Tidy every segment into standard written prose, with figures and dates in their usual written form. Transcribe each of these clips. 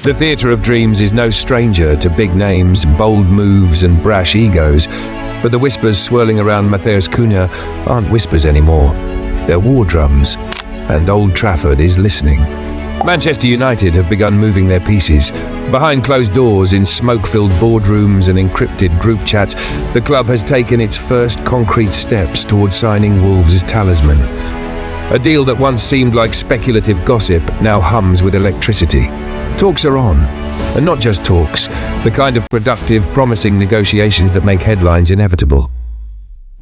The theatre of dreams is no stranger to big names, bold moves and brash egos, but the whispers swirling around Matheus Cunha aren't whispers anymore. They're war drums, and Old Trafford is listening. Manchester United have begun moving their pieces. Behind closed doors, in smoke-filled boardrooms and encrypted group chats, the club has taken its first concrete steps towards signing Wolves' talisman. A deal that once seemed like speculative gossip now hums with electricity. Talks are on, and not just talks, the kind of productive, promising negotiations that make headlines inevitable.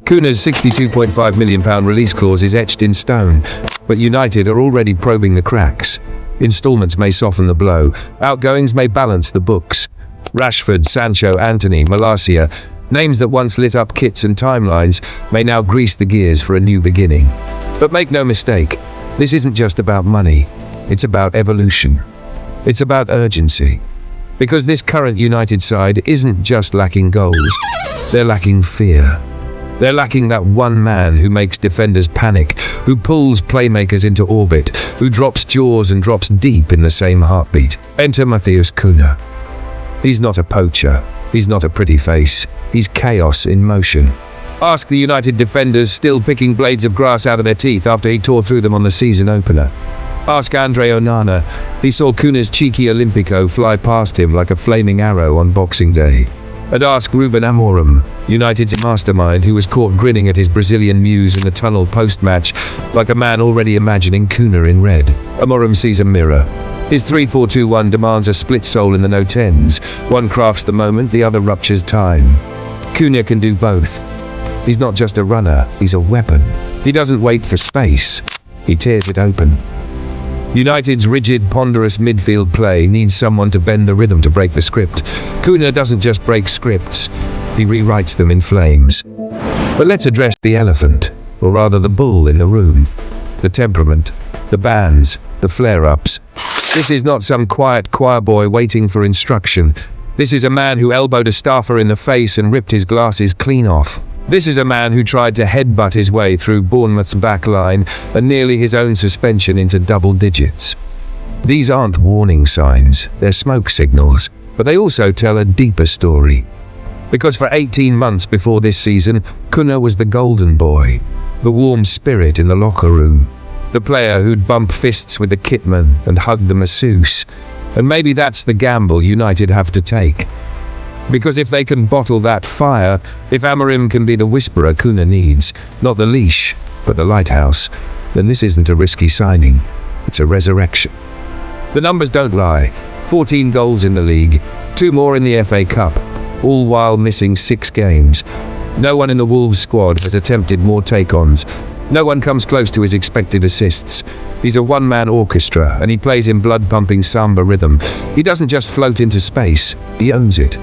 Cunha's £62.5 million release clause is etched in stone, but United are already probing the cracks. Instalments may soften the blow, outgoings may balance the books. Rashford, Sancho, Antony, Malacia, names that once lit up kits and timelines, may now grease the gears for a new beginning. But make no mistake, this isn't just about money, it's about evolution. It's about urgency. Because this current United side isn't just lacking goals, they're lacking fear. They're lacking that one man who makes defenders panic, who pulls playmakers into orbit, who drops jaws and drops deep in the same heartbeat. Enter Matheus Cunha. He's not a poacher. He's not a pretty face. He's chaos in motion. Ask the United defenders still picking blades of grass out of their teeth after he tore through them on the season opener. Ask Andre Onana. He saw Cunha's cheeky Olympico fly past him like a flaming arrow on Boxing Day. And ask Ruben Amorim, United's mastermind, who was caught grinning at his Brazilian muse in the tunnel post-match, like a man already imagining Cunha in red. Amorim sees a mirror. His 3-4-2-1 demands a split soul in the no-tens. One crafts the moment, the other ruptures time. Cunha can do both. He's not just a runner, he's a weapon. He doesn't wait for space, he tears it open. United's rigid, ponderous midfield play needs someone to bend the rhythm to break the script. Cunha doesn't just break scripts, he rewrites them in flames. But let's address the elephant, or rather the bull in the room. The temperament, the bands, the flare-ups. This is not some quiet choir boy waiting for instruction. This is a man who elbowed a staffer in the face and ripped his glasses clean off. This is a man who tried to headbutt his way through Bournemouth's back line and nearly his own suspension into double digits. These aren't warning signs, they're smoke signals, but they also tell a deeper story. Because for 18 months before this season, Cunha was the golden boy, the warm spirit in the locker room, the player who'd bump fists with the kitman and hug the masseuse. And maybe that's the gamble United have to take. Because if they can bottle that fire, if Amorim can be the whisperer Cunha needs, not the leash, but the lighthouse, then this isn't a risky signing, it's a resurrection. The numbers don't lie. 14 goals in the league, 2 more in the FA Cup, all while missing 6 games. No one in the Wolves squad has attempted more take-ons. No one comes close to his expected assists. He's a one-man orchestra, and he plays in blood-pumping samba rhythm. He doesn't just float into space, he owns it.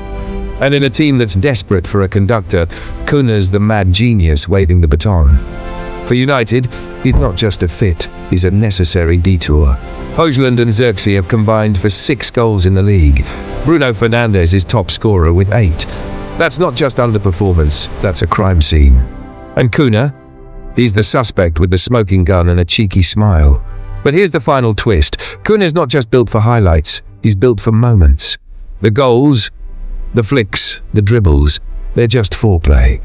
And in a team that's desperate for a conductor, Cunha's the mad genius waving the baton. For United, he's not just a fit, he's a necessary detour. Højlund and Xerxes have combined for 6 goals in the league. Bruno Fernandes is top scorer with 8. That's not just underperformance, that's a crime scene. And Cunha? He's the suspect with the smoking gun and a cheeky smile. But here's the final twist. Cunha's not just built for highlights, he's built for moments. The goals, the flicks, the dribbles, they're just foreplay.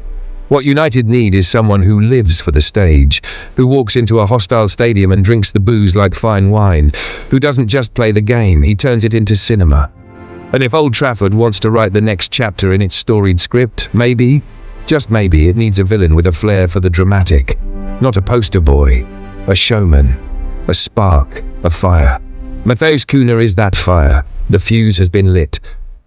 What United need is someone who lives for the stage, who walks into a hostile stadium and drinks the booze like fine wine, who doesn't just play the game, he turns it into cinema. And if Old Trafford wants to write the next chapter in its storied script, maybe, just maybe, it needs a villain with a flair for the dramatic. Not a poster boy, a showman, a spark, a fire. Matheus Cunha is that fire. The fuse has been lit.